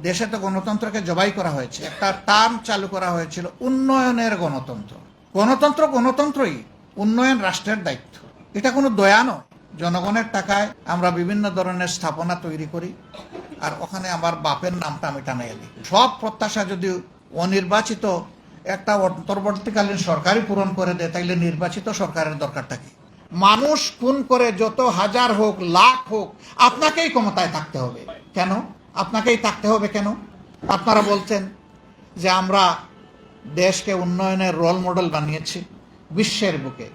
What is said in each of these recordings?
দেশে তো গণতন্ত্রকে জবাই করা হয়েছে, একটা টার্ম চালু করা হয়েছিল উন্নয়নের গণতন্ত্র। গণতন্ত্রই, উন্নয়ন রাষ্ট্রের দায়িত্ব। এটা কোনো দয়া নয়। জনগণের টাকায় আমরা বিভিন্ন ধরনের স্থাপনা তৈরি করি, আর ওখানে আমার বাপের নামটা আমি টানাইয়া দিই। সব প্রত্যাশা যদি অনির্বাচিত একটা অন্তর্বর্তীকালীন সরকারই পূরণ করে দেয়, তাইলে নির্বাচিত সরকারের দরকারটা কি? মানুষ খুন করে যত হাজার হোক, লাখ হোক, আপনাকেই ক্ষমতায় থাকতে হবে কেন? আপনাকেই থাকতে হবে কেন? আপনারা বলছেন যে আমরা দেশকে উন্নয়নের রোল মডেল বানিয়েছি বিশ্বের বুকে।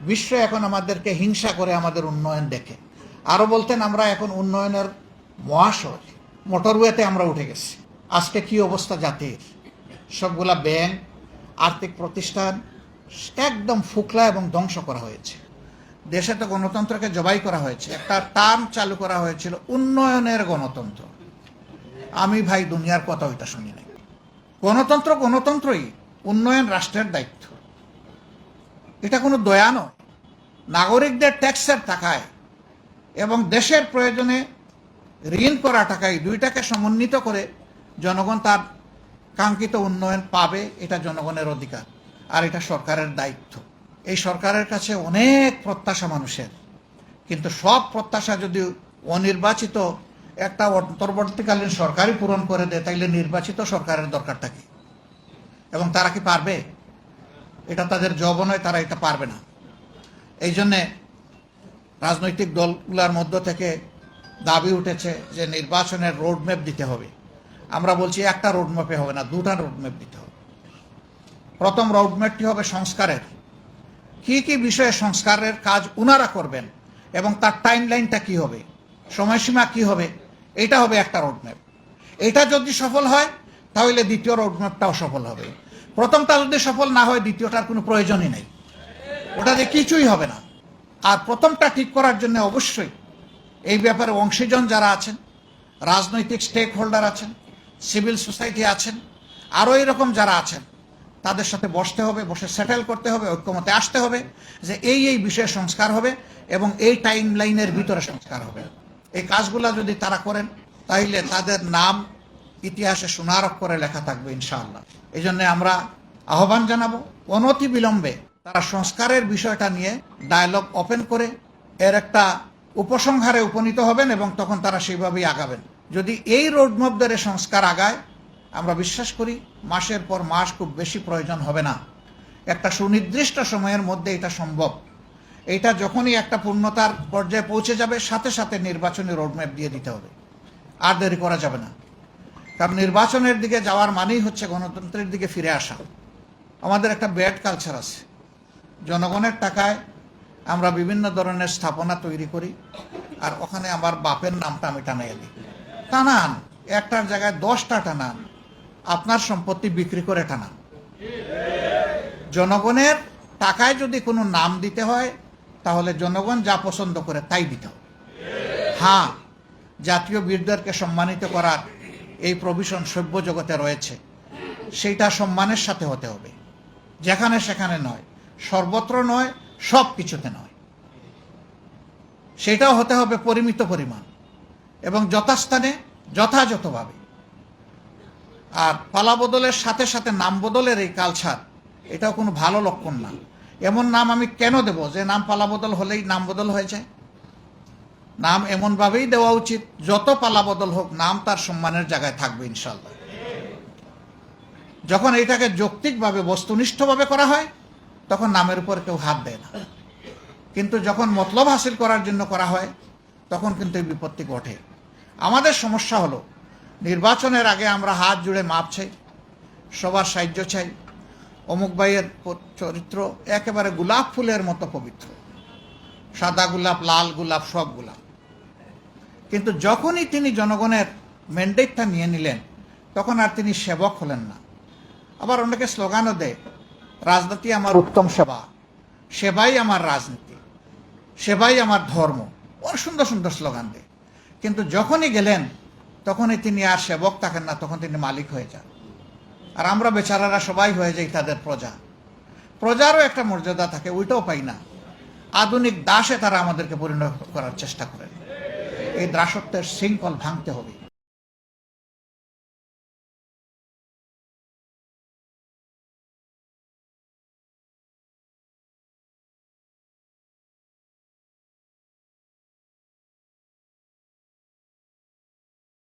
বিশ্ব এখন আমাদেরকে হিংসা করে আমাদের উন্নয়ন দেখে। আরও বলতেন আমরা এখন উন্নয়নের মহাশয়, মোটরওয়েতে আমরা উঠে গেছি। আজকে কি অবস্থা জাতির? সবগুলা ব্যাংক, আর্থিক প্রতিষ্ঠান একদম ফুকলা এবং ধ্বংস করা হয়েছে। দেশে তো গণতন্ত্রকে জবাই করা হয়েছে, একটা টার্ম চালু করা হয়েছিল উন্নয়নের গণতন্ত্র। আমি ভাই দুনিয়ার কথা ওইটা শুনি নাই। গণতন্ত্রই, উন্নয়ন রাষ্ট্রের দায়িত্ব। এটা কোনো দয়া নয়। নাগরিকদের ট্যাক্সের টাকায় এবং দেশের প্রয়োজনে ঋণ করা টাকায় দুইটাকে সমন্বিত করে জনগণ তার কাঙ্ক্ষিত উন্নয়ন পাবে, এটা জনগণের অধিকার, আর এটা সরকারের দায়িত্ব। এই সরকারের কাছে অনেক প্রত্যাশা মানুষের, কিন্তু সব প্রত্যাশা যদি অনির্বাচিত একটা অন্তর্বর্তীকালীন সরকারই পূরণ করে দেয়, তাইলে নির্বাচিত সরকারের দরকারটা কি? এবং তারা কি পারবে? এটা তাদের জব নয়, তারা এটা পারবে না। এই জন্যে রাজনৈতিক দলগুলোর মধ্য থেকে দাবি উঠেছে যে নির্বাচনের রোডম্যাপ দিতে হবে। আমরা বলছি একটা রোডম্যাপে হবে না, দুটা রোডম্যাপ দিতে হবে। প্রথম রোডম্যাপটি হবে সংস্কারের। কি কি বিষয়ে সংস্কারের কাজ উনারা করবেন এবং তার টাইম লাইনটা কী হবে, সময়সীমা কি হবে, এটা হবে একটা রোডম্যাপ। এটা যদি সফল হয় তাহলে দ্বিতীয় রোডম্যাপটাও সফল হবে। প্রথমটা যদি সফল না হয় দ্বিতীয়টার কোনো প্রয়োজনই নেই, ওটাতে কিছুই হবে না। আর প্রথমটা ঠিক করার জন্য অবশ্যই এই ব্যাপারে অংশীজন যারা আছেন, রাজনৈতিক স্টেক হোল্ডার আছেন, সিভিল সোসাইটি আছেন, আরও এরকম যারা আছেন, তাদের সাথে বসতে হবে, বসে সেটেল করতে হবে, ঐক্যমতে আসতে হবে যে এই বিষয়ে সংস্কার হবে এবং এই টাইম লাইনের ভিতরে সংস্কার হবে। এই কাজগুলো যদি তারা করেন তাহলে তাদের নাম ইতিহাসে সোনার অক্ষরে লেখা থাকবে ইনশাআল্লাহ। এই জন্য আমরা আহ্বান জানাবো অনতি বিলম্বে তারা সংস্কারের বিষয়টা নিয়ে ডায়ালগ ওপেন করে এর একটা উপসংহারে উপনীত হবেন এবং তখন তারা সেইভাবেই আগাবেন। যদি এই রোডম্যাপ ধরে সংস্কার আগায়, আমরা বিশ্বাস করি মাসের পর মাস খুব বেশি প্রয়োজন হবে না, একটা সুনির্দিষ্ট সময়ের মধ্যে এটা সম্ভব। এইটা যখনই একটা পূর্ণতার পর্যায়ে পৌঁছে যাবে, সাথে সাথে নির্বাচনী রোডম্যাপ দিয়ে দিতে হবে, আর দেরি করা যাবে না। কারণ নির্বাচনের দিকে যাওয়ার মানেই হচ্ছে গণতন্ত্রের দিকে ফিরে আসা। আমাদের একটা ব্যাড কালচার আছে, জনগণের টাকায় আমরা বিভিন্ন ধরনের স্থাপনা তৈরি করি, আর ওখানে আমার বাপের নামটা আমি টানাইয়া দিই। টানান, একটার জায়গায় 10টা টানান, আপনার সম্পত্তি বিক্রি করে টানান। জনগণের টাকায় যদি কোনো নাম দিতে হয় তাহলে জনগণ যা পছন্দ করে তাই দিতে হবে। হ্যাঁ, জাতীয় বীরদেরকে সম্মানিত করার এই প্রভিশন সভ্য জগতে রয়েছে, সেইটা সম্মানের সাথে হতে হবে, যেখানে সেখানে নয়, সর্বত্র নয়, সব কিছুতে নয়। সেটাও হতে হবে পরিমিত পরিমাণ এবং যথাস্থানে যথাযথভাবে। আর পালা বদলের সাথে সাথে নাম বদলের এই কালচার, এটাও কোনো ভালো লক্ষণ না। এমন নাম আমি কেন দেব যে নাম পালা বদল হলেই নাম বদল হয়ে যায়? নাম এমনভাবেই দেওয়া উচিত যত পালা বদল হোক নাম তার সম্মানের জায়গায় থাকবে ইনশাল্লাহ। যখন এটাকে যৌক্তিকভাবে বস্তুনিষ্ঠভাবে করা হয় তখন নামের উপর কেউ হাত দেয় না, কিন্তু যখন মতলব হাসিল করার জন্য করা হয় তখন কিন্তু এই বিপত্তি ঘটে। আমাদের সমস্যা হলো নির্বাচনের আগে আমরা হাত জুড়ে মাপ চাই, সবার সাহায্য চাই, অমুক ভাইয়ের চরিত্র একেবারে গোলাপ ফুলের মতো পবিত্র, সাদা গোলাপ, লাল গোলাপ, সব গোলাপ। কিন্তু যখনই তিনি জনগণের ম্যান্ডেটটা নিয়ে নিলেন তখন আর তিনি সেবক হলেন না। আবার অনেকে স্লোগানও দেয়, রাজনীতি আমার উত্তম সেবা, সেবাই আমার রাজনীতি, সেবাই আমার ধর্ম। অনেক সুন্দর সুন্দর স্লোগান দেয়, কিন্তু যখনই গেলেন তখনই তিনি আর সেবক থাকেন না, তখন তিনি মালিক হয়ে যান। আর আমরা বেচারারা সবাই হয়ে যাই তাদের প্রজা। প্রজারও একটা মর্যাদা থাকে, ওইটাও পাই না। আধুনিক দাসে তারা আমাদেরকে পরিণত করার চেষ্টা করেন। এই দাসত্বের শৃঙ্খল ভাঙতে হবে।